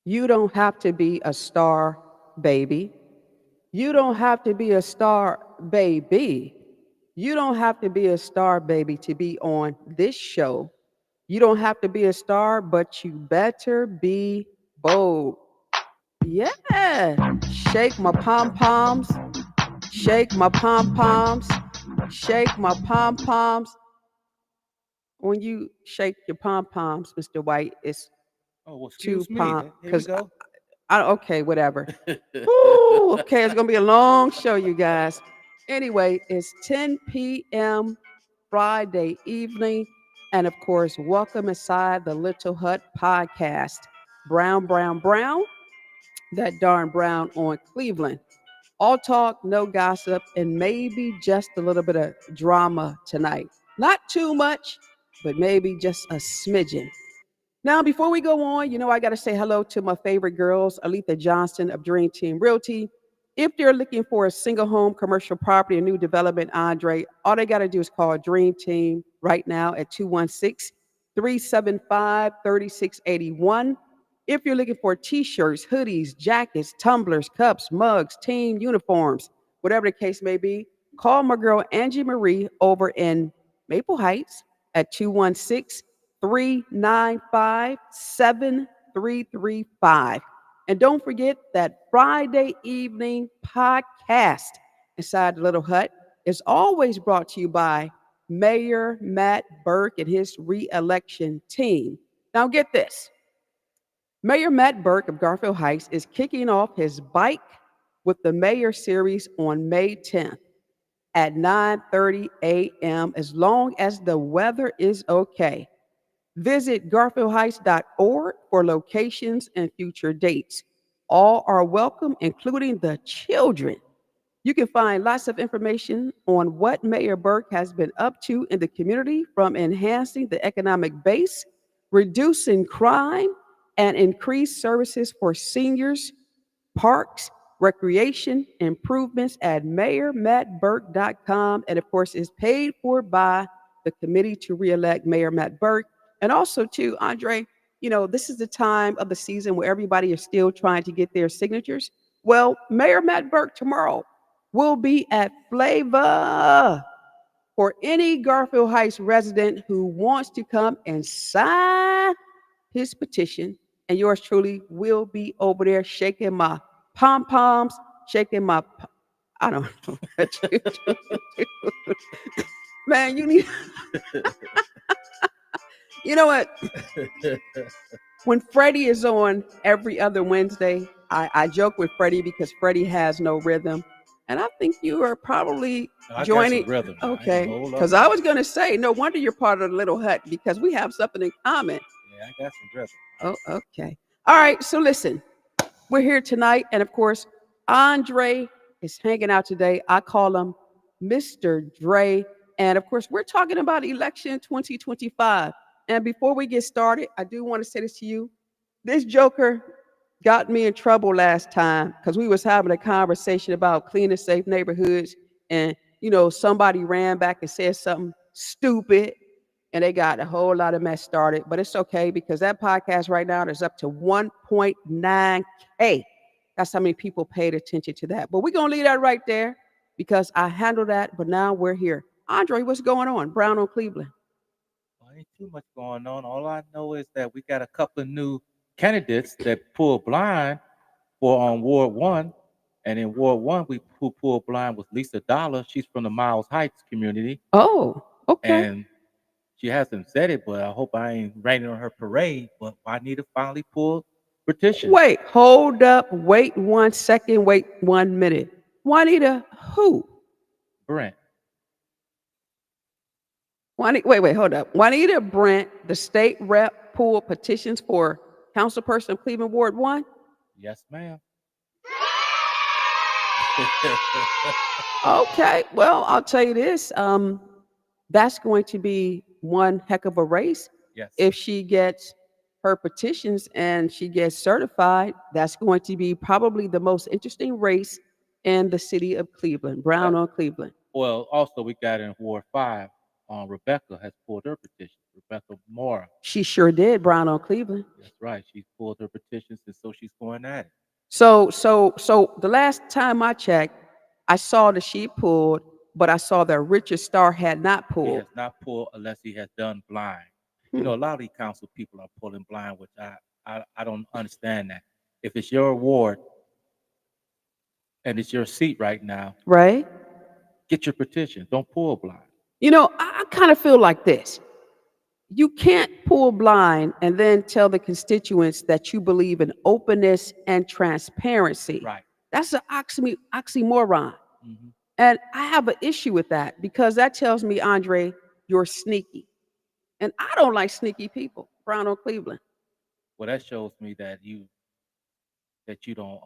You don't have to be a star, baby. You don't have to be a star, baby. You don't have to be a star, baby, to be on this show. You don't have to be a star, but you better be bold. Yeah. Shake my pom poms, shake my pom poms, shake my pom poms. When you shake your pom poms, Mr. White, it's Oh, well, two excuse me. pom. Here we Because go. okay, whatever. Ooh, okay, it's gonna be a long show, you guys. Anyway, it's 10 p.m. Friday evening, and of course, welcome inside the Little Hut podcast. Brown, brown, brown. That darn brown on Cleveland. All talk, no gossip, and maybe just a little bit of drama tonight. Not too much, but maybe just a smidgen. Now, before we go on, I got to say hello to my favorite girls, Aletha Johnson of Dream Team Realty. If they're looking for a single home commercial property, a new development, Andre, all they got to do is call Dream Team right now at 216 375 3681. If you're looking for t shirts, hoodies, jackets, tumblers, cups, mugs, team uniforms, whatever the case may be, call my girl Angie Marie over in Maple Heights at 216 395 7335. And don't forget that Friday evening podcast inside the Little Hut is always brought to you by Mayor Matt Burke and his re-election team. Now get this. Mayor Matt Burke of Garfield Heights is kicking off his Bike with the Mayor series on May 10th at 9:30 a.m. as long as the weather is okay. Visit garfieldheights.org for locations and future dates. All are welcome, including the children. You can find lots of information on what Mayor Burke has been up to in the community, from enhancing the economic base, reducing crime, and increased services for seniors, parks, recreation improvements at mayormattburke.com. And of course, is paid for by the committee to reelect Mayor Matt Burke. And also, too, Andre, this is the time of the season where everybody is still trying to get their signatures. Well, Mayor Matt Burke tomorrow will be at Flavor for any Garfield Heights resident who wants to come and sign his petition. And yours truly will be over there shaking my pom poms, shaking my. I don't know what you do. Man, you need. You know what? When Freddie is on every other Wednesday, I joke with Freddie because Freddie has no rhythm. And I think you are probably I got some joining. rhythm now. I ain't gonna Okay. hold up Because I now. was going to say, no wonder you're part of the Little Hut because we have something in common. Yeah, I got some rhythm. Oh, okay. All right. So listen, we're here tonight. And of course, Andre is hanging out today. I call him Mr. Dre. And of course, we're talking about election 2025. And before we get started, I do want to say this to you. This joker got me in trouble last time because we was having a conversation about clean and safe neighborhoods. And, somebody ran back and said something stupid and they got a whole lot of mess started. But it's okay because that podcast right now is up to 1.9K. That's how many people paid attention to that. But we're going to leave that right there because I handled that. But now we're here. Andre, what's going on? Brown on Cleveland. Well, ain't too much going on. All I know is that we got a couple of new candidates that pulled blind for on Ward One, and in Ward One, who pulled blind was Lisa Dollar. She's from the Miles Heights community, Oh, okay. and she hasn't said it, but I hope I ain't raining on her parade. But Juanita finally pulled petition. Wait, hold up. Wait 1 second. Wait 1 minute. Juanita, who? Brent. Juanita, wait, hold up. Juanita Brent, the state rep, pulled petitions for councilperson of Cleveland Ward 1. Yes, ma'am. Okay, well, I'll tell you this. That's going to be one heck of a race. Yes. If she gets her petitions and she gets certified, that's going to be probably the most interesting race in the city of Cleveland, Brown on Cleveland. Well, also we got in Ward 5 Rebecca has pulled her petition. Rebecca Mora. She sure did, Brown on Cleveland. That's right. She's pulled her petitions, and so she's going at it. So the last time I checked, I saw that she pulled, but I saw that Richard Starr had not He pulled. has not pulled unless he has done blind. You Hmm. know, a lot of these council people are pulling blind, which I don't understand that. If it's your award and it's your seat right now, Right? get your petition. Don't pull blind. I kind of feel like this. You can't pull blind and then tell the constituents that you believe in openness and transparency. Right. That's an oxymoron. Hmm. And I have an issue with that because that tells me, Andre, you're sneaky. And I don't like sneaky people. Brown on Cleveland. Well, that shows me that you don't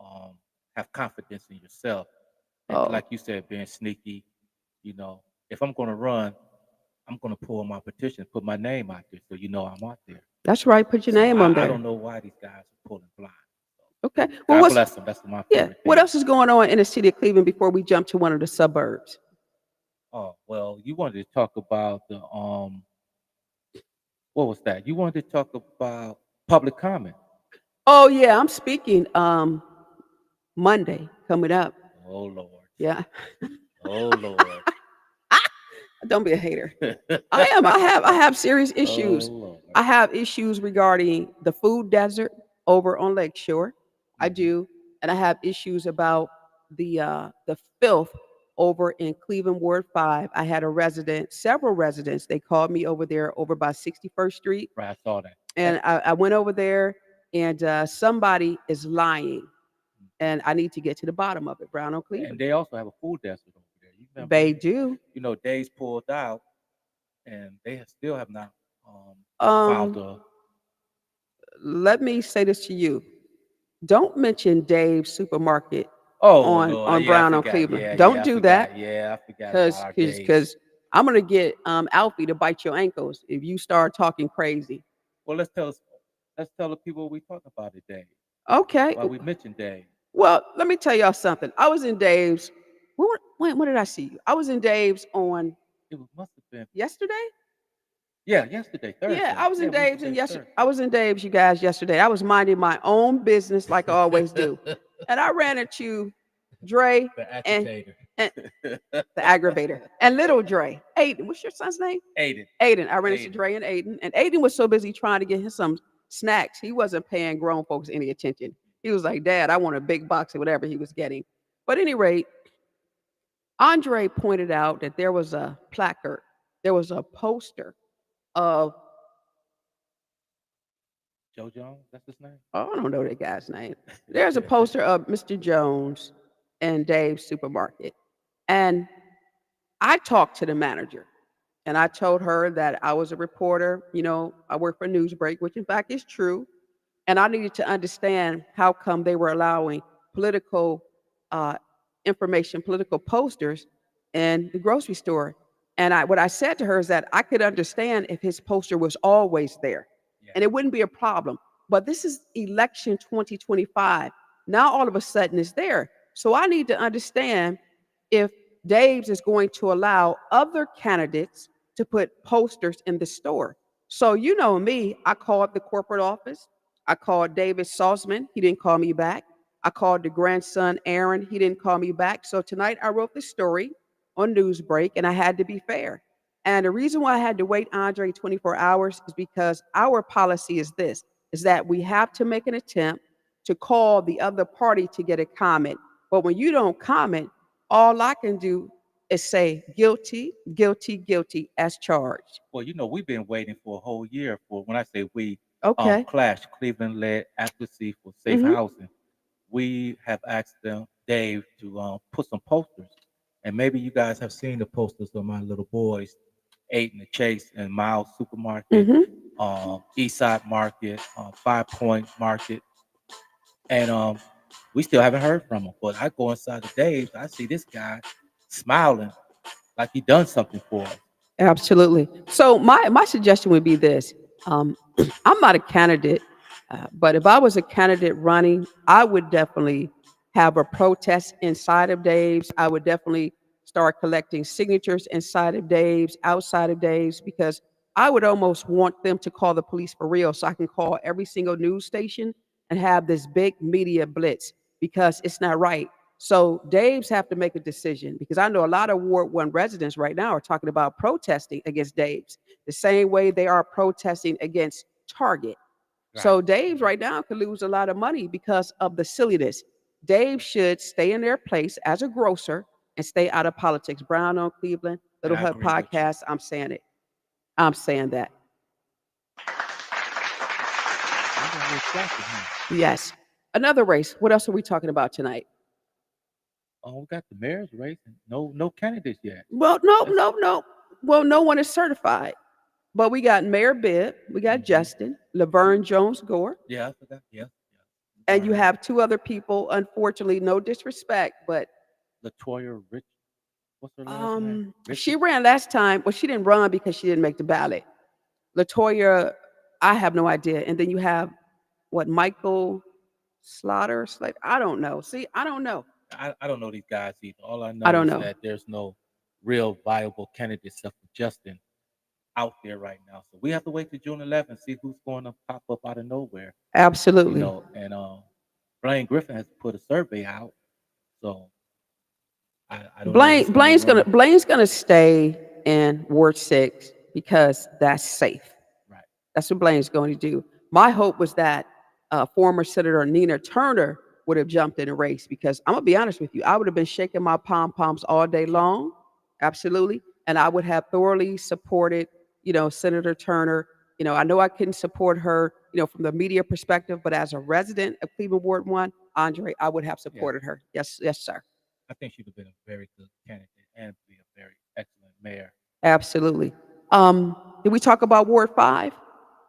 have confidence in yourself. And Oh, like you said, being sneaky, if I'm going to run, I'm going to pull my petition, put my name out there so you know I'm out there. that's right. Put your So name on I there. don't know why these guys are pulling blind. Okay. Well, God bless them. That's my yeah. favorite What thing. else is going on in the city of Cleveland before we jump to one of the suburbs? Oh, well, you wanted to talk about the what was that? You wanted to talk about public comment. Oh yeah, I'm speaking Monday coming up. Oh Lord. Yeah. Oh Lord. Don't be a hater. I am. I have serious Oh issues. Lord. I have issues regarding the food desert over on Lakeshore. I Mhm. do, and I have issues about the filth over in Cleveland Ward 5. I had a resident, several residents. They called me over there over by 61st Street, Right, I saw that. and I went over there, and somebody is lying, and I need to get to the bottom of it. Brown on And Cleveland. they also have a food desert over there. You remember? They do. Days pulled out, and they still have not filed Um, a. Let me say this to you. Don't mention Dave's supermarket Oh on Lord, yeah, I Brown on forgot. Cleveland. Yeah, Don't yeah, I do that forgot. Yeah, I forgot about because our because days. because I'm gonna get Alfie to bite your ankles if you start talking crazy. Well, let's tell the people what we talking about today. Okay. Why we mentioned Dave. Well, let me tell y'all something. I was in Dave's. When did I see you? I was in Dave's on Must have been yesterday. yesterday, Yeah, Thursday. I was Yeah, in we was Dave's there and yesterday. I Thursday. was in Dave's, you guys, yesterday. I was minding my own business like I always do, and I ran into Dre The and agitator. and the aggravator and little Dre. Aiden, what's your son's name? Aiden. Aiden. I ran into Aiden. Dre and Aiden was so busy trying to get him some snacks, he wasn't paying grown folks any attention. He was like, "Dad, I want a big box of whatever he was getting." But at any rate, Andre pointed out that there was a placard, there was a poster of Joe Jones, that's his name. oh, I don't know that guy's name. There's a poster of Mr. Jones and Dave's supermarket. And I talked to the manager and I told her that I was a reporter. I work for Newsbreak, which in fact is true. And I needed to understand how come they were allowing political uh, information, political posters in the grocery store. And what I said to her is that I could understand if his poster was always there, Yeah. and it wouldn't be a problem. But this is election 2025. Now all of a sudden it's there. So I need to understand if Dave's is going to allow other candidates to put posters in the store. So you know me, I called the corporate office. I called David Salzman. He didn't call me back. I called the grandson, Aaron. He didn't call me back. So tonight I wrote the story on Newsbreak and I had to be fair. And the reason why I had to wait, Andre, 24 hours is because our policy is this, is that we have to make an attempt to call the other party to get a comment. But when you don't comment, all I can do is say guilty, guilty, guilty as charged. Well, we've been waiting for a whole year for when I say we, Okay. Clash, Cleveland led advocacy for safe Mm-hmm. housing. We have asked them, Dave, to put some posters. And maybe you guys have seen the posters of my little boys, Aiden the Chase and Miles Supermarket, Mm-hmm. Eastside Market, Five Point Market. And we still haven't heard from him. But I go inside the Dave's, I see this guy smiling like he done something for us. Absolutely. So my suggestion would be this: um, I'm not a candidate, but if I was a candidate running, I would definitely have a protest inside of Dave's. I would definitely start collecting signatures inside of Dave's, outside of Dave's, because I would almost want them to call the police for real so I can call every single news station and have this big media blitz because it's not right. So Dave's have to make a decision because I know a lot of Ward 1 residents right now are talking about protesting against Dave's the same way they are protesting against Target. Right. So Dave's right now could lose a lot of money because of the silliness. Dave should stay in their place as a grocer and stay out of politics. Brown on Cleveland, And Little I Hut agree with you. Podcast. I'm saying it. I'm saying that. We're gonna get cracking here. Yes. Another race. What else are we talking about tonight? Oh, we got the mayor's race and no candidates yet. Well, no, That's no, no. Well, no one is certified. But we got Mayor Bibb, we got hmm Justin, Laverne Jones Gore, yeah, I forgot. Yeah, yeah. and you Vern, have two other people, unfortunately, no disrespect, but Latoya Rich. What's her last name? she Richard. ran last time. Well, she didn't run because she didn't make the ballot. Latoya, I have no idea. And then you have what Michael Slaughter, like I don't know. See, I don't know. I don't know these guys either. All I I know don't is know. that there's no real viable candidate except for Justin out there right now. So we have to wait till June 11th and see who's going to pop up out of nowhere. Absolutely. And Blaine Griffin has put a survey out, so I don't know who's Blaine going to Blaine's gonna run. Blaine's gonna stay in Ward 6 because that's safe. Right. That's what Blaine's going to do. My hope was that former Senator Nina Turner would have jumped in a race because I'm gonna be honest with you, I would have been shaking my pom poms all day long, absolutely, and I would have thoroughly supported, Senator Turner. I know I couldn't support her, from the media perspective, but as a resident of Cleveland Ward 1, Andre, I would have Yeah, supported her. Yes, yes, sir. I think she would have been a very good candidate and be a very excellent mayor. Absolutely. Did we talk about Ward 5?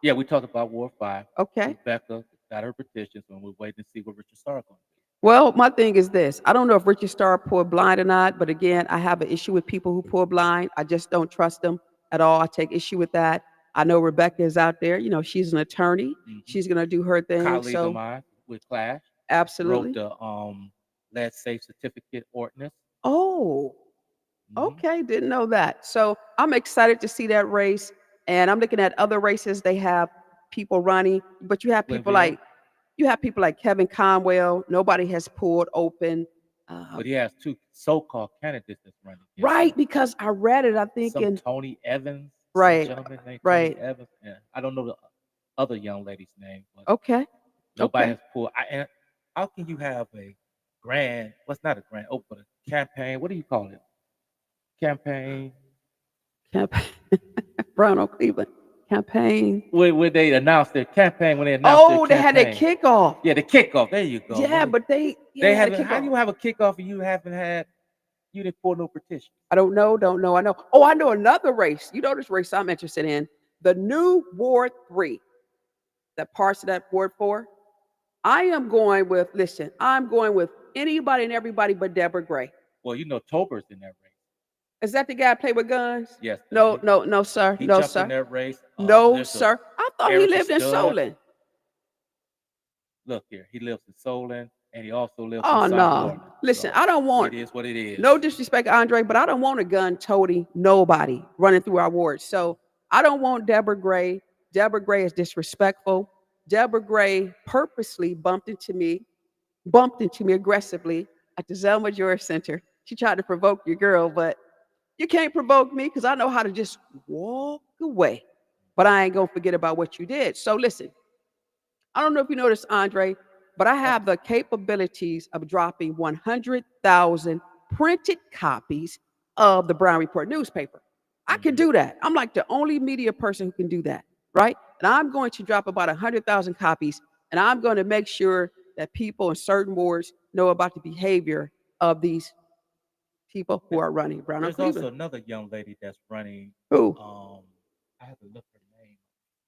Yeah, we talked about Ward 5. Okay. Rebecca got her petitions, and we're waiting to see what Richard Starr going to Well, my thing is this. I don't know if Richard Starr pulled blind or not, but again, I have an issue with people who pull blind. I just don't trust them at all. I take issue with that. I know Rebecca is out there. She's an attorney. do. She's going to do her thing. Colleague of So, mine with Clash wrote absolutely. the lead safe certificate ordinance. Oh, hmm okay. Didn't know that. So, I'm excited to see that race. And I'm looking at other races. They have people running, but Glenville, you have people like Kevin Conwell. Nobody has pulled open. Uh, but he has two so-called candidates that's running against him. right, because I read it, I think, Some in Tony Evans, some right, gentleman named Tony right. Evans, and I don't know the other young lady's name, but Okay. nobody Okay. has pulled. And how can you have a grand? What's not a grand? Oh, but a campaign. What do you call it? Campaign. Campaign. Brown on Cleveland. Campaign. Where they announced their campaign when they announced their Oh, they had a campaign. kickoff. Yeah, the kickoff. There you go. Yeah, but they They had a haven't. How do kickoff. you have a kickoff and you didn't pull no petition? I don't know, don't know. I know. Oh, I know another race. You know this race I'm interested in. The new Ward 3, that parts of that Ward 4. I am going with, listen, I'm going with anybody and everybody but Deborah Gray. Well, Tober's in that race. Is that the guy that play with guns? Yes, No, no, no, sir. he No, jumped in sir. that race. No, There's a sir. I thought he Erica lived in Stud. Solon. Look here, he lives in Solon and he also lives in Oh South no. Orleans. Listen, So I don't want it is what it is. no disrespect, Andre, but I don't want a gun toting nobody running through our wards. So I don't want Deborah Gray. Deborah Gray is disrespectful. Deborah Gray purposely bumped into me aggressively at the Zelma George Center. She tried to provoke your girl, but you can't provoke me because I know how to just walk away. But I ain't gonna forget about what you did. So listen, I don't know if you noticed, Andre, but I Yep. have the capabilities of dropping 100,000 printed copies of the Brown Report newspaper. I can Mhm. do that. I'm like the only media person who can do that, right? And I'm going to drop about 100,000 copies, and I'm going to make sure that people in certain wards know about the behavior of these people who Th- are running Brown on There's also Cleveland. another young lady that's running. Who? Um, I have to look her name,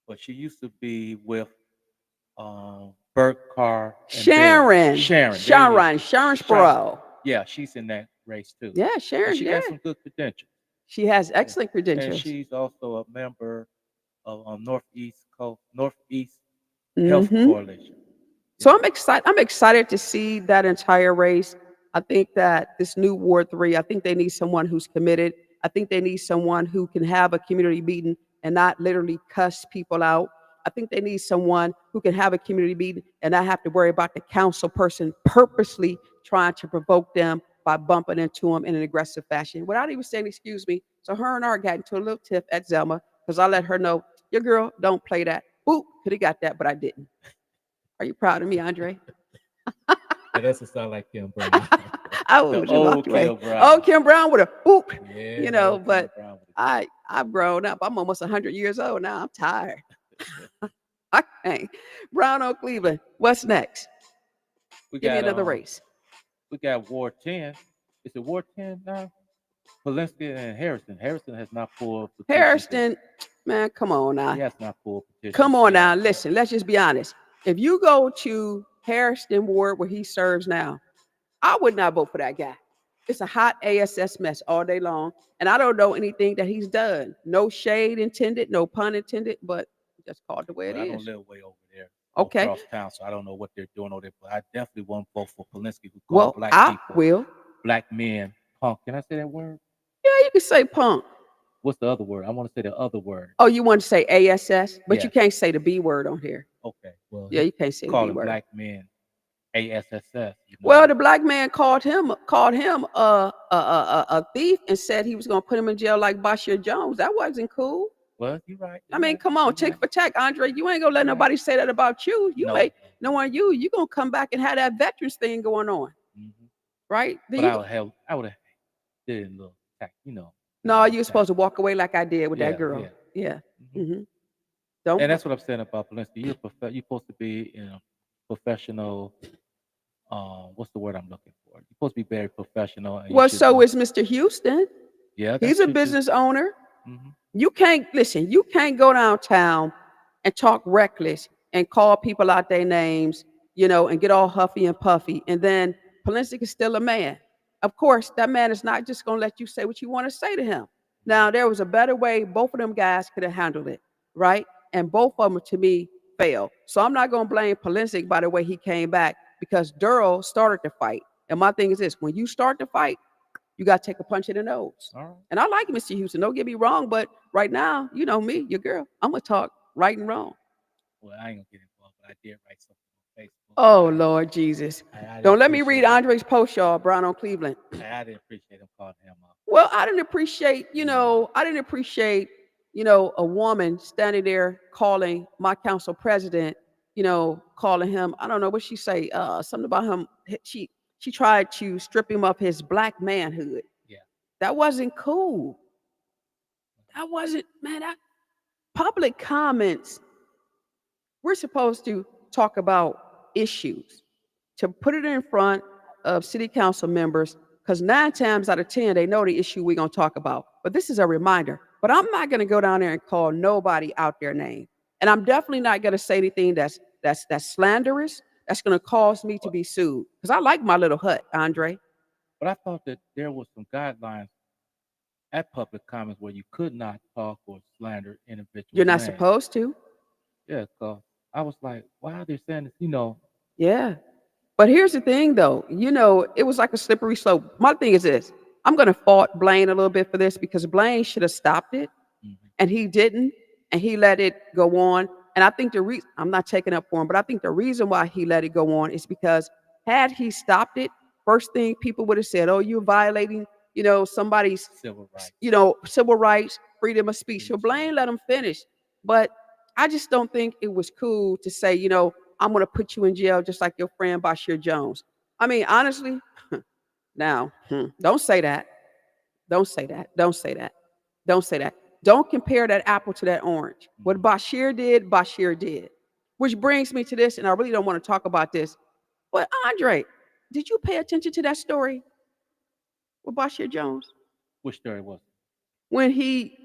but she used to be with Bert Carr and Barry. Sharon. Sharon. There it is. Sharon Sharon. Sproul. Yeah, she's in that race too, Yeah, and Sharon. she Yeah. got some good credentials. She has Yeah. excellent And credentials. she's also a member of Northeast Health Hmm. Coalition. So Yeah. I'm excited. I'm excited to see that entire race. I think that this new Ward 3, I think they need someone who's committed. I think they need someone who can have a community meeting and not literally cuss people out. I think they need someone who can have a community meeting and not have to worry about the council person purposely trying to provoke them by bumping into them in an aggressive fashion without even saying, excuse me. So her and I got into a little tiff at Zelma because I let her know, your girl, don't play that. Boop, could have got that, but I didn't. Are you proud of me, Andre? That doesn't sound like Kim Brown. Oh, The just walked old away. Kim Brown. Oh, Kim Brown with a whoop, Yeah, the old Kim but Brown with I've grown up. I'm almost 100 years old now. I'm tired. I can't. Brown on Cleveland. What's next? we Give me got another race. we got Ward 10. Is it Ward 10 now? Polinsky and Harrison. Harrison has not pulled petitions yet. Harrison, man, come on now. He has not pulled petitions. Come on yet. now. Listen, let's just be honest. If you go to Harrison Ward where he serves now, I would not vote for that guy. It's a hot ASS mess all day long. And I don't know anything that he's done. No shade intended, no pun intended, but just called the way it Well, I don't is. live way over there. Okay. Across town, so I don't know what they're doing over there. But I definitely won't vote for Polinsky, who Well, called black I people, will. black men, punk. Can I say that word? Yeah, you can say punk. What's the other word? I want to say the other word. Oh, you want to say ASS, but Yeah. you can't say the B word on here. Okay. Well, Yeah, you can't say the B calling word. black men ASSS. Well, the black man called him a thief and said he was going to put him in jail like Bashir Jones. That wasn't cool. Well, you're right. I mean, come on, tick for tack, Andre. You ain't gonna let nobody say that about you. You ain't knowing you gonna come back and have that veterans thing going on, right? But I would have did a little tack, No, you're supposed to walk away like I did with that girl. Yeah. Don't. And that's what I'm saying about Polinsky. You're supposed to be professional. What's the word I'm looking for? You're supposed to be very professional. And well, so is Mr. Houston. Yeah, he's a business owner. Mm-hmm. You can't listen. You can't go downtown and talk reckless and call people out their names, and get all huffy and puffy. And then Polinsky is still a man. Of course, that man is not just going to let you say what you want to say to him. Now, there was a better way both of them guys could have handled it, right? And both of them, to me, failed. So I'm not going to blame Polinsky by the way he came back because Durrell started the fight. And my thing is this: when you start the fight, you got to take a punch in the nose. All right. And I like Mr. Houston. Don't get me wrong, but right now, you know me, your girl. I'm going to talk right and wrong. Well, I ain't going to get involved, but I did write something on Facebook. Oh, Lord Jesus. Don't let me read Andre's post, y'all, Brown on Cleveland. I didn't appreciate him calling him up. Well, I didn't appreciate, a woman standing there calling my council president, calling him, I don't know what she say, something about him. She tried to strip him of his black manhood. Yeah. That wasn't cool. That wasn't, man, public comments. We're supposed to talk about issues, to put it in front of city council members, because 9 times out of 10, they know the issue we're going to talk about. But this is a reminder. But I'm not going to go down there and call nobody out their name. And I'm definitely not going to say anything that's slanderous, that's going to cause me to be sued. Because I like my little hut, Andre. But I thought that there was some guidelines at public comments where you could not talk or slander individuals. You're not supposed to. Yeah, because I was like, why are they saying this? Yeah. But here's the thing, though. It was like a slippery slope. My thing is this. I'm going to fault Blaine a little bit for this because Blaine should have stopped it, and he didn't, and he let it go on. And I think I'm not taking up for him, but I think the reason why he let it go on is because had he stopped it, first thing people would have said, oh, you're violating, somebody's civil rights, freedom of speech. So Blaine let him finish. But I just don't think it was cool to say, I'm going to put you in jail just like your friend Bashir Jones. I mean, honestly, now, don't say that. Don't say that. Don't say that. Don't say that. Don't compare that apple to that orange. What Bashir did. Which brings me to this, and I really don't want to talk about this. But Andre, did you pay attention to that story with Bashir Jones? Which story was it? When he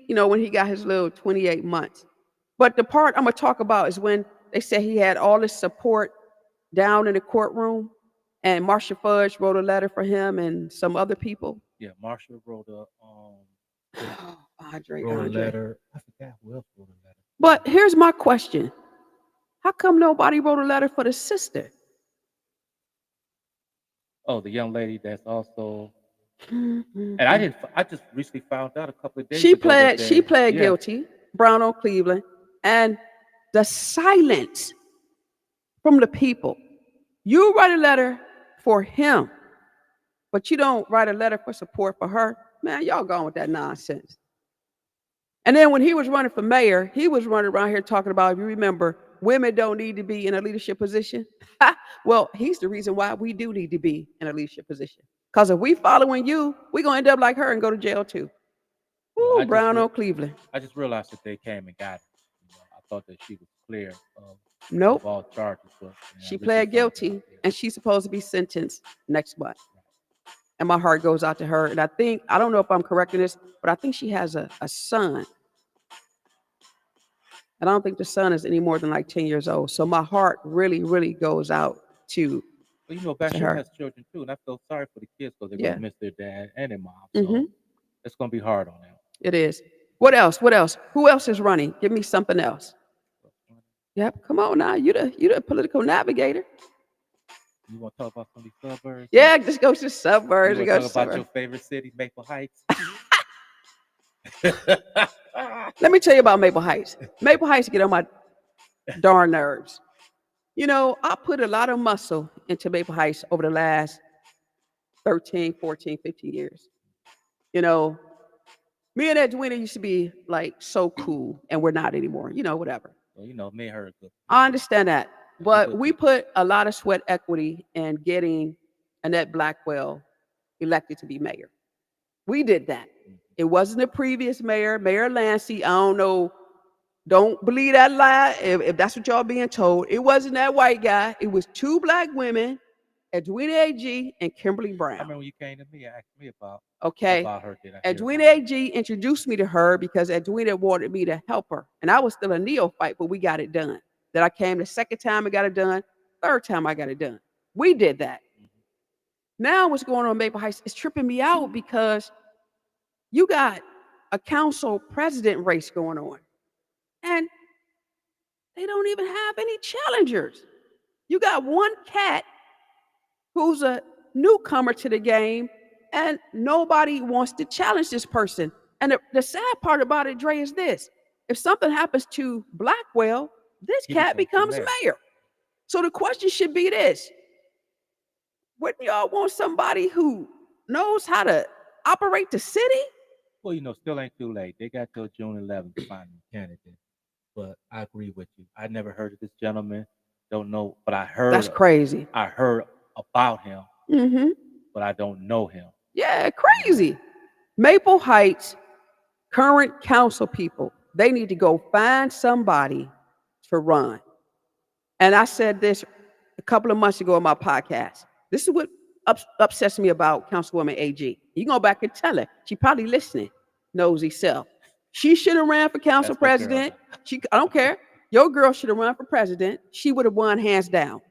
got his little 28 months. But the part I'm going to talk about is when they said he had all this support down in the courtroom, and Marsha Fudge wrote a letter for him and some other people. Yeah, Marsha wrote a Andre. letter. I forgot who else wrote a letter. But here's my question. How come nobody wrote a letter for the sister? Oh, the young lady that's also, and I Mhm. didn't. I just recently found out a couple of days She ago that pled, she they, pled yeah, guilty, Brown on Cleveland, and the silence from the people. You write a letter for him, but you don't write a letter for support for her. Man, y'all gone with that nonsense. And then when he was running for mayor, he was running around here talking about, if you remember, women don't need to be in a leadership position. Well, he's the reason why we do need to be in a leadership position. Because if we following you, we're going to end up like her and go to jail too. well, Ooh, Brown on Cleveland. I just realized that they came and got her. I thought that she was clear Nope. of all charges, but I She recently pled found out. guilty Yeah. and she's supposed to be sentenced next month. And my heart goes out to her. And I don't know if I'm correct in this, but I think she has a son. And I don't think the son is any more than like 10 years old. So my heart really, really goes out But you know, to Bastrop her. has children too, and I feel sorry for the kids because they're going Yeah. to miss their dad and their mom. Hmm. So it's going to be hard on them. It is. What else? What else? Who else is running? Give me something else. Yep. Come on now. You the political navigator. You want to talk about some of these suburbs? Yeah, just go to the You suburbs and want to go to talk the about your suburbs. favorite city, Maple Heights? Let me tell you about Maple Heights. Maple Heights get on my darn nerves. You know, I put a lot of muscle into Maple Heights over the last 13, 14, 15 years. You know, me and Edwina used to be like so cool, and we're not anymore. Whatever. Well, you know, me and her are good I people. understand that. We're But good we people. put a lot of sweat equity in getting Annette Blackwell elected to be mayor. We did that. Mhm. It wasn't the previous mayor, Mayor Lancey. I don't know. Don't believe that lie if that's what y'all being told. It wasn't that white guy. It was two black women, Edwina A.G. and Kimberly I Brown. remember when you came to me and asked me Okay. about her. Did I hear Edwina about her? A.G. introduced me to her because Edwina wanted me to help her. And I was still a neophyte, but we got it done. Then I came the second time I got it done, third time I got it done. We did that. Mhm. Now what's going on in Maple Heights is tripping me out because you got a council president race going on. And they don't even have any challengers. You got one cat who's a newcomer to the game, and nobody wants to challenge this person. And the sad part about it, Dre, is this: if something happens to Blackwell, this He cat becomes the becomes mayor. mayor. So the question should be this: wouldn't y'all want somebody who knows how to operate the city? Well, you know, still ain't too late. They got till June 11th to find a candidate. But I agree with you. I never heard of this gentleman. Don't know, but That's crazy. I heard about him, Mm-hmm. but I don't know him. Yeah, You know, crazy. Maple Heights current council people, they need to go find somebody to run. And I said this a couple of months ago on my podcast. This is what upsets me about Councilwoman AG. You go back and tell her. She probably listening, nosy self. She should have ran for council that's my girl. president. I don't care. Your girl should have run for president. She would have won hands down.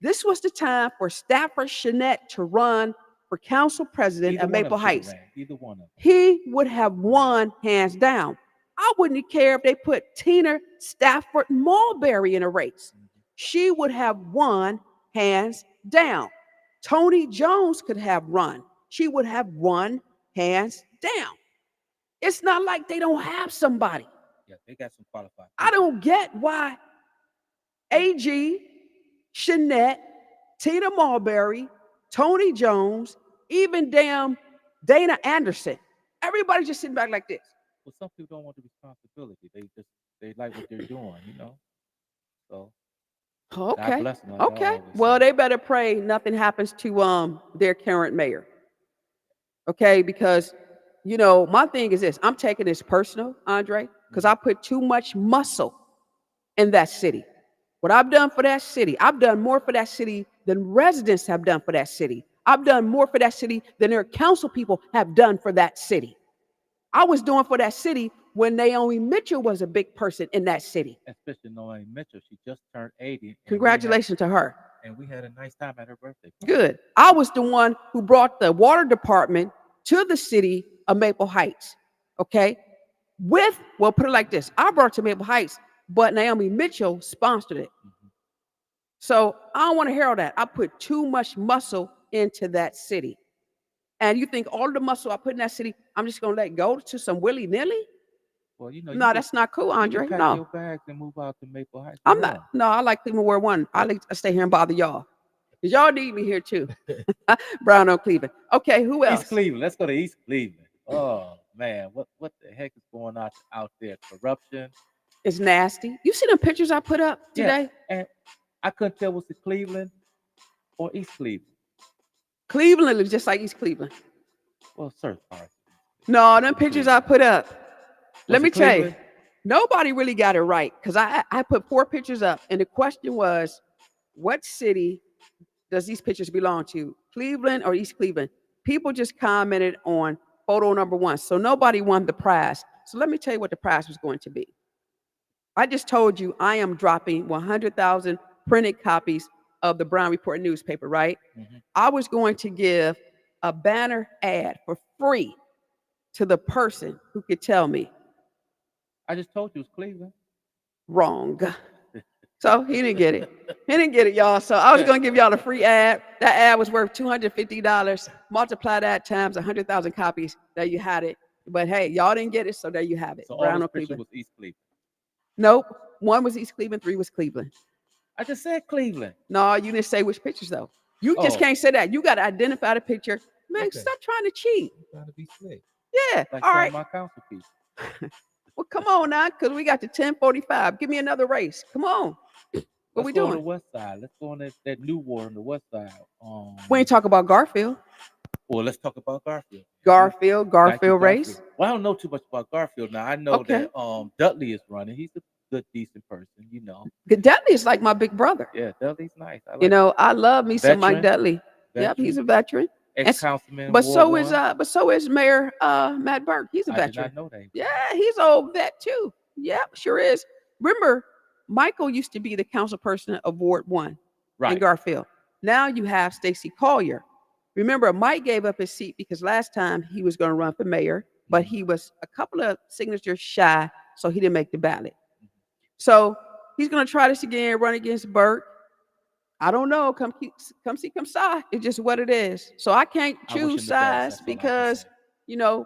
This was the time for Stafford Shannette to run for council president Either of one of them Maple should have Heights. ran. Either one of them. He would have won hands down. I wouldn't care if they put Tina Stafford Mulberry in a race. Mhm. She would have won hands down. Tony Jones could have run. She would have won hands down. It's not like they don't have somebody. Yeah, they got some qualified I people. don't get why AG, Shanette, Tina Mulberry, Tony Jones, even damn Dana Anderson. Everybody's just sitting back like this. Well, some people don't want the responsibility. They like what they're doing, you know. So God Okay. bless them, like I Okay. always Well, say. they better pray nothing happens to their current mayor. Okay, because my thing is this. I'm taking this personal, Andre, because Mhm. I put too much muscle in that city. What I've done for that city, I've done more for that city than residents have done for that city. I've done more for that city than their council people have done for that city. I was doing for that city when Naomi Mitchell was a big person in that city. Especially knowing Mitchell, she just turned 80, Congratulations to her. and we had a nice time at her birthday party. Good. I was the one who brought the water department to the city of Maple Heights. Okay. Well, put it like this: I brought it to Maple Heights, but Naomi Mitchell sponsored it. Mhm. So I don't want to hear all that. I put too much muscle into that city. And you think all the muscle I put in that city, I'm just gonna let go to some willy nilly? Well, No, that's not cool, you can Andre. pack No, your bags and move out to Maple Heights. I'm Go not. on. No, I like Cleveland Ward One. I like to stay here and bother y'all. Because y'all need me here too. Brown on Cleveland. Okay, who East else? Cleveland. Let's go to East Cleveland. Oh man, what the heck is going on out there? Corruption. It's nasty. You see the pictures I put up Yeah, today? and I couldn't tell was it Cleveland or East Cleveland. Cleveland is just like East Cleveland. Well, certain parts. No, them pictures I put up. Let Was me it tell you, Cleveland? nobody really got it right because I put 4 pictures up, and the question was, what city does these pictures belong to? Cleveland or East Cleveland? People just commented on photo number 1, so nobody won the prize. So let me tell you what the prize was going to be. I just told you I am dropping 100,000 printed copies of the Brown Report newspaper, right? Hmm. I was going to give a banner ad for free to the person who could tell me I just told you it was Cleveland. wrong. So he didn't get it. He didn't get it, y'all. So I was going to give y'all a free ad. That ad was worth $250. Multiply that times 100,000 copies. There you had it. But hey, y'all didn't get it, so there you have it. So all Brown this or picture Cleveland. was East Cleveland. Nope. 1 was East Cleveland, 3 was Cleveland. I just said Cleveland. No, you didn't say which pictures though. You just Oh, can't say that. You got to identify the picture. Man, okay. stop trying to cheat. Trying to be slick. Yeah. Like All some right. of my council people. Well, come on now, because we got to 10:45. Give me another race. Come on. What Let's we go on the doing? west side. Let's go on that new ward on the west side. We ain't talk about Garfield. Well, let's talk about Garfield. Garfield, Thank you, Garfield Garfield. race. Well, I don't know too much about Garfield now. I know Okay. that Dudley is running. He's a good, decent person, you know. Dudley is like my big brother. Yeah, Dudley's nice. I You like know, I love me some Mike veteran, Dudley. Yep, he's veteran, a veteran. And ex-councilman in Ward One. but so is Mayor Matt Burke. He's a I did veteran. not know that. Yeah, he's an old vet too. Yep, sure is. Remember, Michael used to be the council person of Ward 1 in Right. Garfield. Now you have Stacy Collier. Remember, Mike gave up his seat because last time he was going to run for mayor, but Mhm. he was a couple of signatures shy, so he didn't make the ballot. Mhm. So he's going to try this again, run against Burke. I don't know. Come see, come saw. It's just what it is. So I can't I wish choose him the best. sides That's all I can because,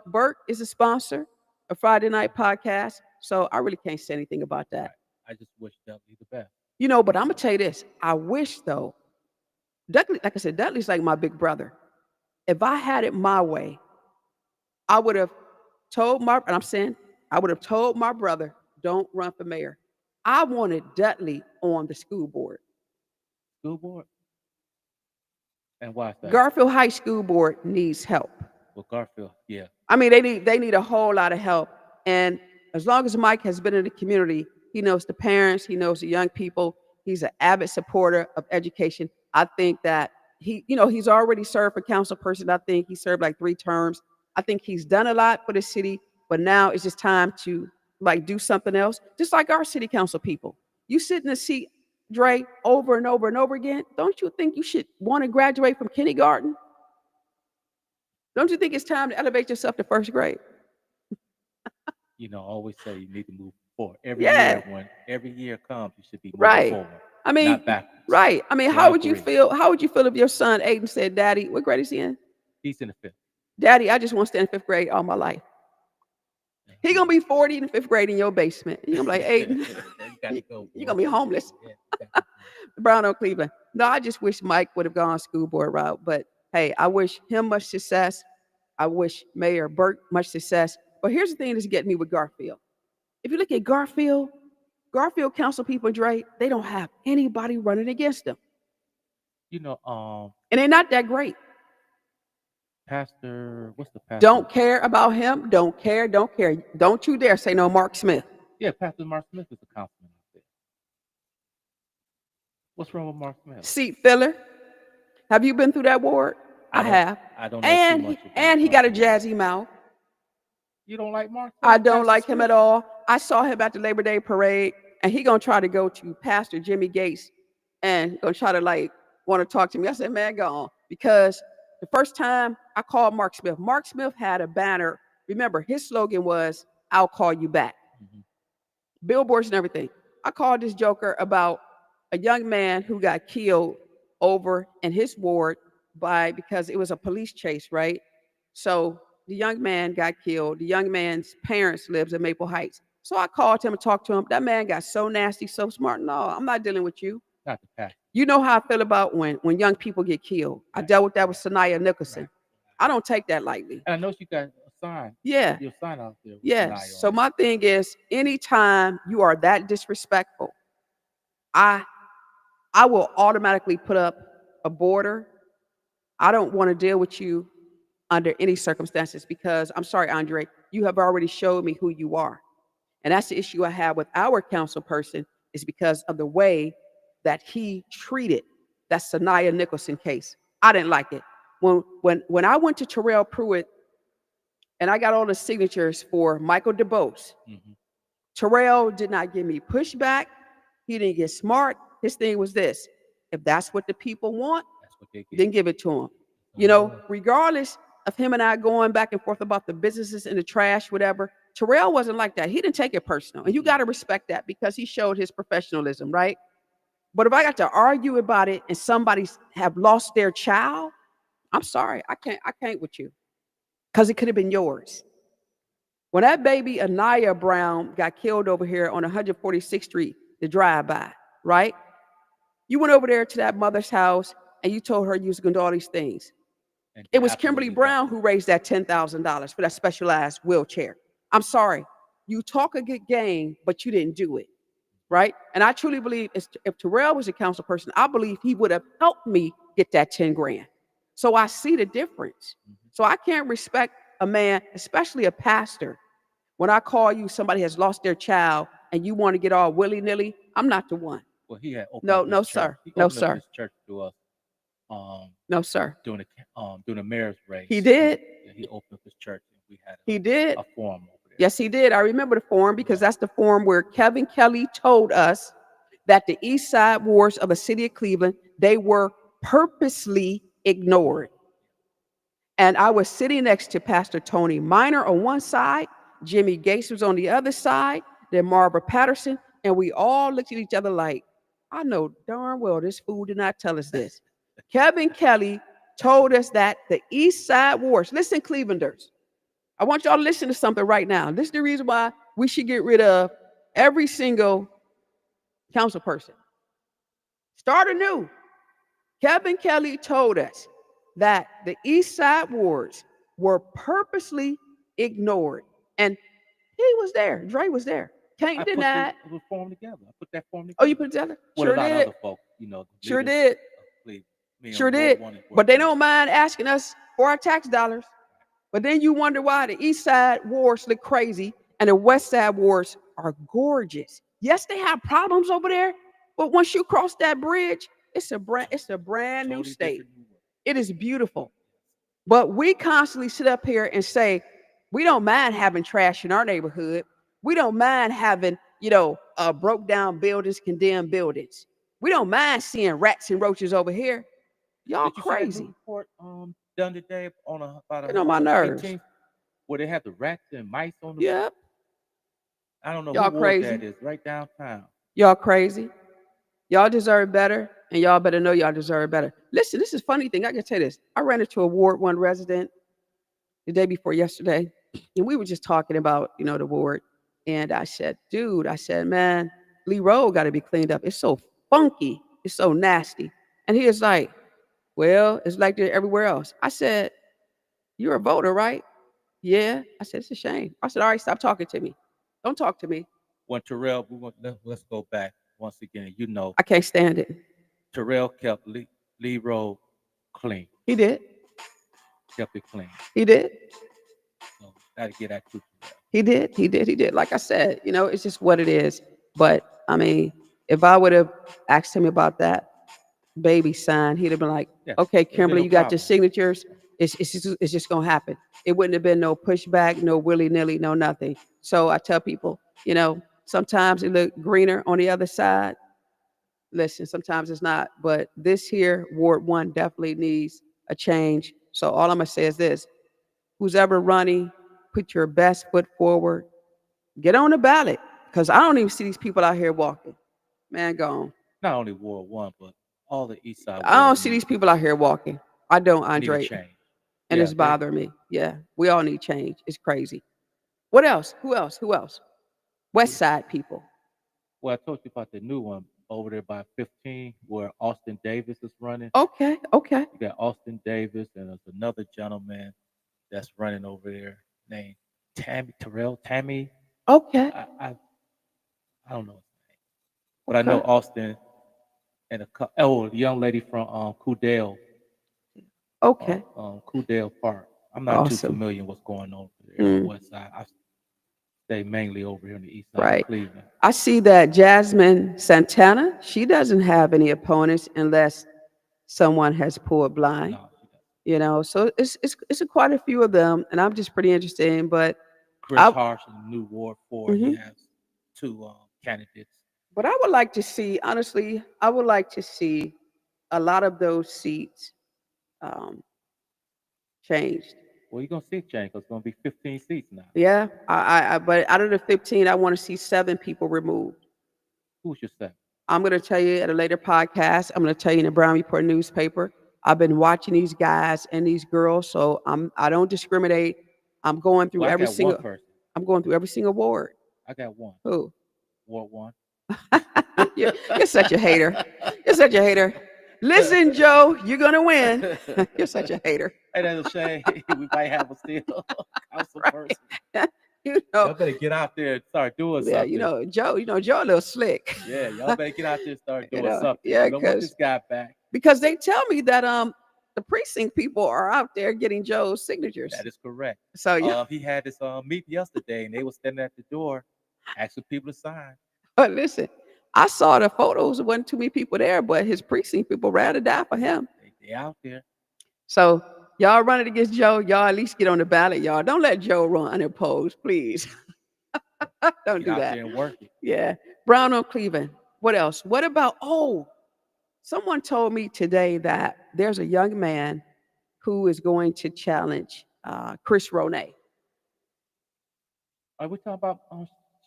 say. Burke is a sponsor of Friday Night Podcast. So I really can't say anything about that. Right. I just wish Dudley the best. But I'm going to tell you this. I wish, though, Dudley, like I said, Dudley's like my big brother. If I had it my way, I would have I would have told my brother, don't run for mayor. I wanted Dudley on the school board. School board. And why is that? Garfield High School Board needs help. Well, Garfield, yeah. I mean, they need a whole lot of help. And as long as Mike has been in the community, he knows the parents, he knows the young people. He's an avid supporter of education. I think that he's already served for council person. I think he served like 3 terms. I think he's done a lot for the city, but now it's just time to like do something else. Just like our city council people. You sit in the seat, Dre, over and over and over again. Don't you think you should want to graduate from kindergarten? Don't you think it's time to elevate yourself to first grade? I always say you need to move forward. Every Yeah. year, when every year comes, you should be moving Right. forward, I mean, not backwards. right. I mean, So how I would you agree. feel? How would you feel if your son Aiden said, "Daddy, what grade is he in? He's in the fifth. Daddy, I just want to stay in 5th grade all my life." He gonna be 40 in the 5th grade in your basement. You're gonna be like, Aiden, You gotta go, you're boy. gonna be homeless. Yeah, you gotta go. Brown on Cleveland. No, I just wish Mike would have gone school board route. But hey, I wish him much success. I wish Mayor Burke much success. But here's the thing that's getting me with Garfield. If you look at Garfield council people, Dre, they don't have anybody running against them. You know, And they're not that great. Pastor, what's the pastor? Don't care about him. Don't care. Don't care. Don't you dare say no Mark Smith. Yeah, Pastor Mark Smith is a councilman out there. What's wrong with Mark Smith? Seat filler. Have you been through that ward? I have. I don't know too much about And he got a jazzy mouth. You don't like Mark Smith? I don't Pastor like him Smith? at all. I saw him at the Labor Day parade, and he gonna try to go to Pastor Jimmy Gates and gonna try to like want to talk to me. I said, man, go on. Because the first time I called Mark Smith had a banner. Remember, his slogan was, "I'll call you back." Mhm. Billboards and everything. I called this joker about a young man who got killed over in his ward by because it was a police chase, right? So the young man got killed. The young man's parents lives in Maple Heights. So I called him and talked to him. That man got so nasty, so smart. No, I'm not dealing with you. Not the pack. You know how I feel about when young people get killed. I Right. dealt with that with Right. Sanaya Nicholson. Right. I don't take that lightly. And I know you got a sign. Yeah. Your sign out there with Yes. Sanaya So on it. my thing is, anytime you are that disrespectful, I I will automatically put up a border. I don't want to deal with you under any circumstances because I'm sorry, Andre, you have already showed me who you are. And that's the issue I have with our council person is because of the way that he treated that Sanaya Nicholson case. I didn't like it. When I went to Terrell Pruitt and I got all the signatures for Michael DeBose, Mhm. Terrell did not give me pushback. He didn't get smart. His thing was this: if that's what the people want, That's what they then get. give it to him. You know, Oh, regardless of him and I going back and forth about the businesses in the trash, whatever, Terrell wasn't like that. He didn't take it personal. And you got to respect that because he showed his professionalism, right? But if I got to argue about it and somebody's have lost their child, I'm sorry. I can't with you. Because it could have been yours. When that baby Anaya Brown got killed over here on 146th Street, the drive-by, right? You went over there to that mother's house and you told her you was going to do all these things. and It did was Kimberly absolutely Brown nothing. who raised that $10,000 for that specialized wheelchair. I'm sorry. You talk a good game, but you didn't do it, right? And I truly believe if Terrell was a council person, I believe he would have helped me get that 10 grand. So I see the difference. Mhm. So I can't respect a man, especially a pastor. When I call you, somebody has lost their child and you want to get all willy-nilly, I'm not the one. Well, he had opened No, up his no, church. sir. He No, opened up sir. his church to us um, No, sir. during the mayor's race. He did. Yeah, he opened up his church and we had He did. a forum over there. Yes, he did. I remember the forum because Yeah. that's the forum where Kevin Kelly told us that the East Side Wars of the city of Cleveland, they were purposely ignored. And I was sitting next to Pastor Tony Miner on one side, Jimmy Gates was on the other side, then Barbara Patterson, and we all looked at each other like, I know darn well this fool did not tell us this. Kevin Kelly told us that the East Side Wars, listen, Clevelanders, I want y'all to listen to something right now. This is the reason why we should get rid of every single council person. Start anew. Kevin Kelly told us that the East Side Wars were purposely ignored. And he was there. Dre was there. I Can't put deny it. the forum together. I put that forum Oh, you together put it together? with a Sure lot of did. other folk, Sure leaders did. of Cleveland. Me Sure on Ward did. 1 and Ward But they 2. don't mind asking us for our tax dollars. But then you wonder why the East Side Wars look crazy and the West Side Wars are gorgeous. Yes, they have problems over there, but once you cross that bridge, it's a brand new Totally state. different new world. It is beautiful. But we constantly sit up here and say, we don't mind having trash in our neighborhood. We don't mind having, broke down buildings, condemned buildings. We don't mind seeing rats and roaches over here. Y'all Did you see that new crazy. report done today on about Get on my nerves. 118th where they have the rats and mice on the? Yep. I don't know who Y'all ward crazy. that is. Right downtown. Y'all crazy. Y'all deserve better, and y'all better know y'all deserve better. Listen, this is a funny thing. I can tell you this. I ran into a Ward 1 resident the day before yesterday, and we were just talking about, the ward. And I said, dude, man, Lee Road got to be cleaned up. It's so funky. It's so nasty. And he was like, well, it's like that everywhere else. I said, you're a voter, right? Yeah. I said, it's a shame. I said, all right, stop talking to me. Don't talk to me. When Terrell, let's go back once again. I can't stand it. Terrell kept Lee Road clean, He did. kept it clean. He did. So gotta get that to Terrell. He did. He did. He did. Like I said, it's just what it is. But I mean, if I would have asked him about that baby sign, he'd have been like, Yeah, okay, there'd been Kimberly, no you got your problem. signatures. It's just going to happen. It wouldn't have been no pushback, no willy-nilly, no nothing. So I tell people, sometimes it look greener on the other side. Listen, sometimes it's not. But this here, Ward 1 definitely needs a change. So all I'm going to say is this. Who's ever running, put your best foot forward. Get on the ballot. Because I don't even see these people out here walking. Man, gone. Not only Ward 1, but all the East Side I don't wards see need these people out here walking. I don't, It need to Andre, change. and Yeah, it's bothering me. Yeah, we all need change. It's crazy. What else? Who else? Who else? West Side people. well, I told you about the new one over there by 15, where Austin Davis is running. Okay, okay, You got Austin Davis, and there's another gentleman that's running over there named Tammy Terrell. Tammy, okay, I, I, I don't know his name, but I know okay. Austin and the young lady from Okay. Coudale Park. I'm not too Awesome. familiar with what's going on over there on the Mm, west side. I stay mainly over here on the east side of right. Cleveland. I see that Jasmine Santana, she doesn't have any opponents unless someone has pulled blind, No, she doesn't. so it's a quite a few of them, and I'm just pretty interested in, but Chris I Harsh in the new Ward 4, he mhm. has two candidates. But I would like to see, honestly, I would like to see a lot of those seats um, changed. Well, you're going to see change because it's going to be 15 seats now. Yeah, but out of the 15, I want to see 7 people removed. Who should say? I'm going to tell you at a later podcast. I'm going to tell you in the Brown Report newspaper. I've been watching these guys and these girls, so I don't discriminate. I'm going through Well, I every got one single. person. I'm going through every single ward. I got one. Who? Ward 1. You're such a hater. You're such a hater. Listen, Joe, you're gonna win. You're such a hater. Hey, that's a shame. We might have a still council person. Right? you know, Y'all better get out there and start doing yeah, something. Joe. Joe a little slick. Yeah, y'all better get out there and start doing something. Yeah, We don't want this guy back. because they tell me that the precinct people are out there getting Joe's signatures. That is correct. So yeah, He had this meet yesterday, and they were standing at the door asking people to sign. but listen, I saw the photos. There wasn't too many people there, but his precinct people ran to die for him. They out there. So y'all running against Joe, y'all at least get on the ballot, y'all. Don't let Joe run unopposed, please. Don't Get do out that. there and work it. Yeah. Brown on Cleveland. What else? What about, someone told me today that there's a young man who is going to challenge Chris Ronay. Are we talking about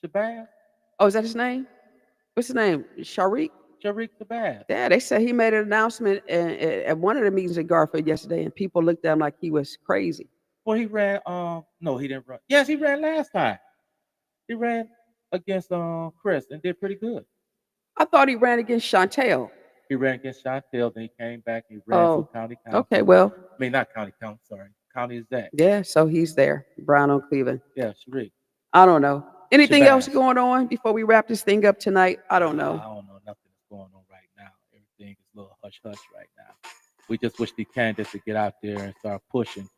Shabazz? Oh, is that his name? What's his name? Sharik? Sharik Shabazz? Yeah, they said he made an announcement at one of the meetings in Garfield yesterday, and people looked at him like he was crazy. Well, he ran. No, he didn't run. Yes, he ran last time. He ran against Chris and did pretty good. I thought he ran against Chantel. He ran against Chantel, then he came back and he ran for Oh, county okay. council. Well, I mean, not county council. Sorry, county exec. yeah, so he's there. Brown on Cleveland. Yeah, Sharik. I don't know. Anything else Shabazz. going on before we wrap this thing up tonight? I don't know. I don't know. Nothing is going on right now. Everything is a little hush hush right now. We just wish the candidates to get out there and start pushing.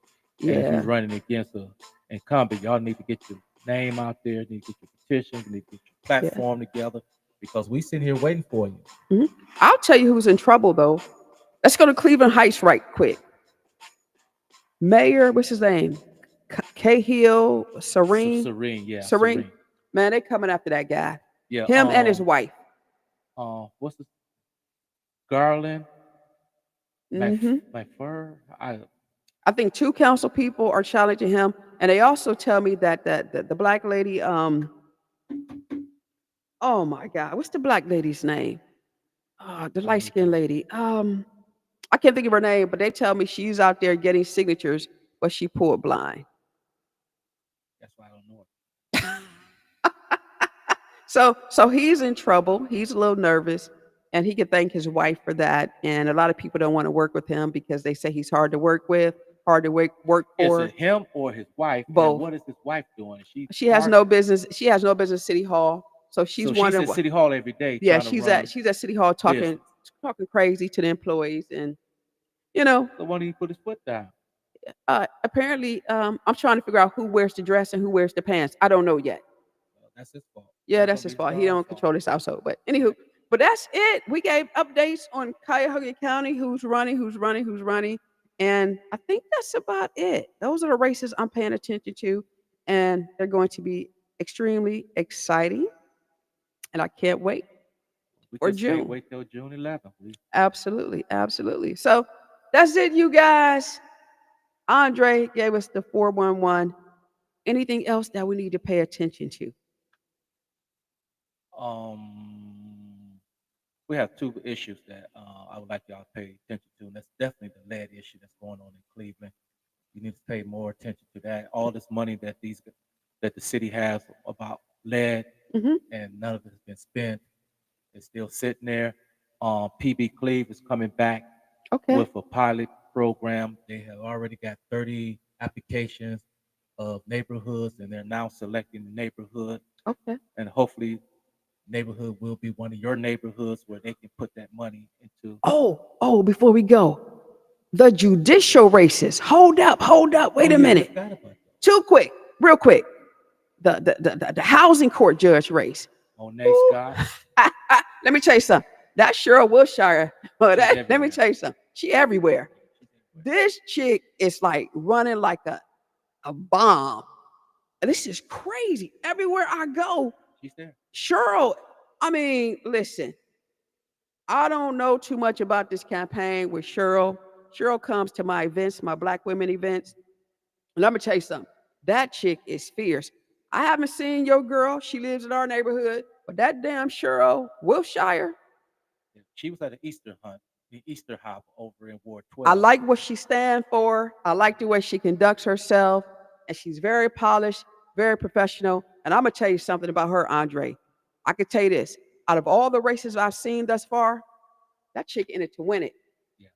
And if you're Yeah. running against an incumbent, y'all need to get your name out there. You need to get your petition. You need to get your Yeah. platform together because we sitting here waiting for you. I'll tell you who's in trouble though. Let's go to Cleveland Heights right quick. Mayor, what's his name? Cahill, Serene. Serene, yeah, Serene. Serene. Man, they coming after that guy. Yeah. Him and his wife. What's the Garland? Hmm. McFur? I think 2 council people are challenging him, and they also tell me that the black lady, oh my God, what's the black lady's name? The Let light me skinned tell lady. I can't think of her name, but they tell me she's out there getting signatures, but she pulled blind. that's why I don't know it. So he's in trouble. He's a little nervous, and he can thank his wife for that. And a lot of people don't want to work with him because they say he's hard to work with, hard to work Is for. it him or his wife? And Both. what is his wife doing? Is she She has part? no business. She has no business City Hall. So she's So she's wondering at what. City Hall every day Yeah, trying to run she's at City Hall business. talking crazy to the employees, and you know, So why don't he put his foot down? apparently, I'm trying to figure out who wears the dress and who wears the pants. I don't know yet. Well, that's his fault. Yeah, Not that's gonna his be fault. He Star's don't fault. control his household. But anywho, but that's it. We gave updates on Cuyahoga County, who's running, and I think that's about it. Those are the races I'm paying attention to, and they're going to be extremely exciting, and I can't wait We for just can't June. wait till June 11th. Absolutely, absolutely. So that's it, you guys. Andre gave us the 411. Anything else that we need to pay attention to? Um, we have two issues that I would like y'all to pay attention to, and that's definitely the lead issue that's going on in Cleveland. You need to pay more attention to that. All this money that the city has about lead, Hmm. and none of it has been spent. It's still sitting there. PB Cleve is coming back Okay. with a pilot program. They have already got 30 applications of neighborhoods, and they're now selecting the neighborhood. Okay. And hopefully, neighborhood will be one of your neighborhoods where they can put that money into. Oh, before we go, the judicial races. Hold up. Oh Wait a yeah, we minute. forgot about that. Too quick, real quick. The housing court judge race. Monet Ooh. Scott, Let me tell you something. That Cheryl Wilshire. she's Let me everywhere. tell you something. She everywhere. She's everywhere. This chick is like running like a bomb. This is crazy. Everywhere I go, She's there. Cheryl. I mean, listen, I don't know too much about this campaign with Cheryl. Cheryl comes to my events, my Black women events. And let me tell you something. That chick is fierce. I haven't seen your girl. She lives in our neighborhood. But that damn Cheryl Wilshire, Yeah, she was at the Easter hunt, the Easter hop over in Ward I 12. like what she stands for. I like the way she conducts herself. And she's very polished, very professional. And I'm going to tell you something about her, Andre. I can tell you this. Out of all the races I've seen thus far, that chick in it to win it. Yeah,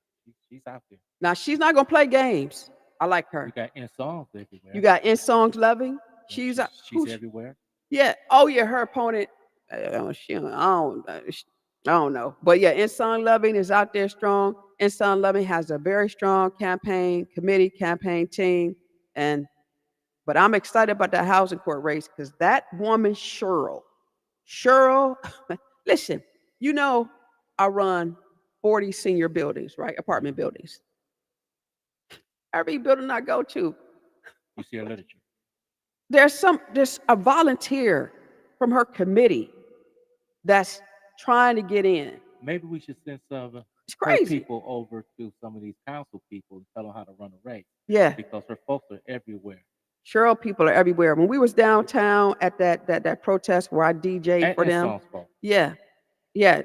she's out there. Now, she's not going to play games. I like You her. got in songs You everywhere. got In Songs Loving. Yeah, She's she's who's everywhere. yeah. Oh yeah, her opponent. I don't know, but yeah, In Song Loving is out there strong. In Song Loving has a very strong campaign committee, campaign team, and but I'm excited about that housing court race because that woman Cheryl, listen, you know, I run 40 senior buildings, right, apartment Mhm. buildings. Every building I go to, You see her literature. there's a volunteer from her committee that's trying to get in. Maybe we should send some of It's her crazy. people over to some of these council people and tell them how to run a race Yeah. because her folks are everywhere. Cheryl people are everywhere. When we was downtown at that protest where I DJ for And them, songs folks. yeah, yeah.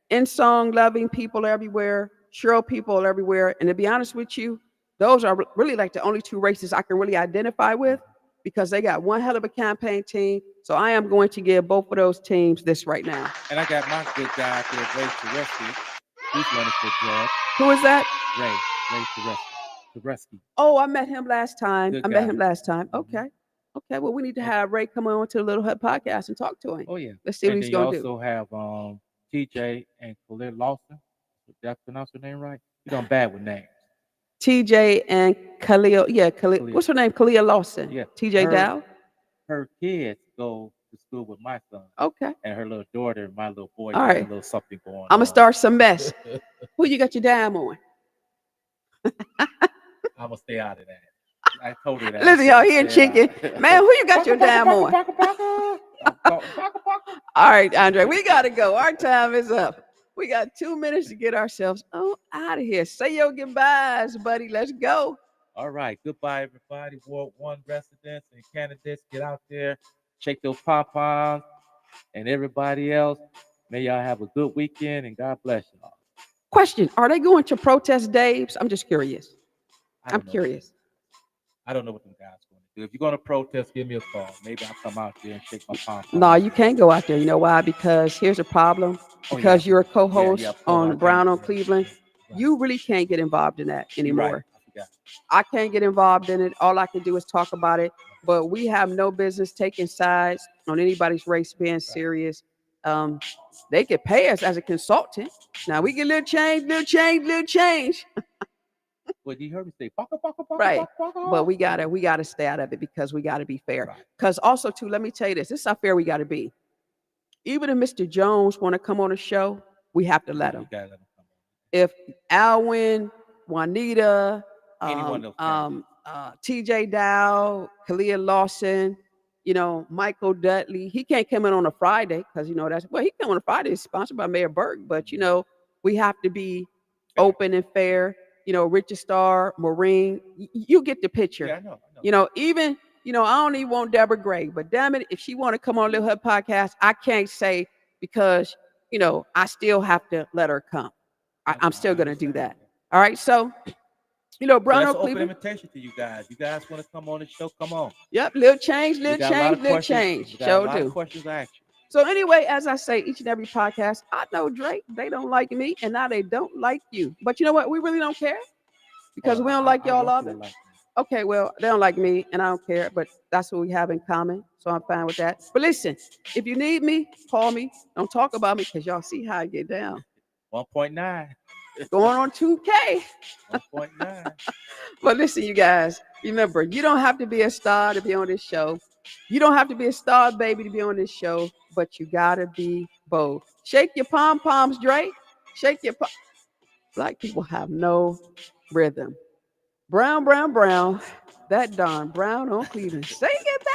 In song loving people are everywhere. Cheryl people are everywhere. And to be honest with you, those are really like the only two races I can really identify with because they got one hell of a campaign team. So I am going to give both of those teams this right now. And I got my good guy out there, Ray Tereski. He's running for judge. Who is that? Ray Tereski. Tereski. Oh, I met him last time. Good I met guy. him last time. Mhm. Okay. Okay. Well, we need to And have Ray come on to the Little Hut podcast and talk to him. oh yeah. Let's see what And he's then you going to do. also have TJ and Khalid Lawson. Did I pronounce her name right? You done bad with names. TJ and Khalil. Yeah, Khalil. Khalid. What's her name? Khalil Lawson. Yeah. TJ Her Dow. her kids go to school with my son. Okay. And her little daughter and my little boy All got a right. little something going I'm going to on. start some mess. Who you got your dam on? I'm gonna stay out of that. I told her that. Listen, y'all here chicken. Man, who you got your dam on? All right, Andre, we got to go. Our time is up. We got 2 minutes to get ourselves out of here. Say your goodbyes, buddy. Let's go. All right. Goodbye, everybody. Ward 1 residents and candidates, get out there, shake those pom-poms, and everybody else. May y'all have a good weekend, and God bless y'all. Question: are they going to protest Dave's? I'm just curious. I I'm don't know. curious. I don't know what them guys going to do. If you're going to protest, give me a call. Maybe I'll come out there and shake my pom-poms. No, you can't go out there. You know why? Because here's a problem. Oh, Because yeah. you're a co-host Yeah, on Brown on yeah, Cleveland, right. you really can't get involved in that You're right. anymore. I forgot. I can't get involved in it. All I can do is talk about it. But we have no business taking sides on anybody's race being serious. They could pay us as a consultant. Now we get little change. Well, you heard me say, baka, baka, baka, Right. baka, baka. But we gotta stay out of it because we gotta be fair. Right. Because also too, let me tell you this is how fair we gotta be. Even if Mr. Jones want to come on a show, we have to let You him. gotta let them come on. If Alwyn, Juanita, Anyone of those TJ Dow, Khalil Lawson, Michael Dudley, he can't come in on a Friday because he come on a Friday. It's sponsored by Mayor Burke, but we have to be fair. open and fair. Richard Starr, Maureen, you get the picture. Yeah, I know. Even I don't even want Deborah Gray, but damn it, if she want to come on Little Hut podcast, I can't say because I still have to let her come. I'm still I going to do understand. that. All right. So, So Brown that's Oak an open Cleveland. invitation to you guys. You guys want to come on the show? Come on. Yep. Little change, We little got a lot change, of little questions. change. We got a Sure lot of do. questions to ask you. So anyway, as I say, each and every podcast, I know Drake, they don't like me, and now they don't like you. But you know what? We really don't care because Well, we don't like I y'all want you to other. like me. Okay, well, they don't like me, and I don't care, but that's what we have in common. So I'm fine with that. But listen, if you need me, call me. Don't talk about me because y'all see how I get down. 1.9. Going on 2K. 1.9. But listen, you guys, remember, you don't have to be a star to be on this show. You don't have to be a star, baby, to be on this show, but you gotta be bold. Shake your pom poms, Drake. Shake your pom. Black people have no rhythm. Brown, brown, brown. That darn brown on Cleveland. Sing it back.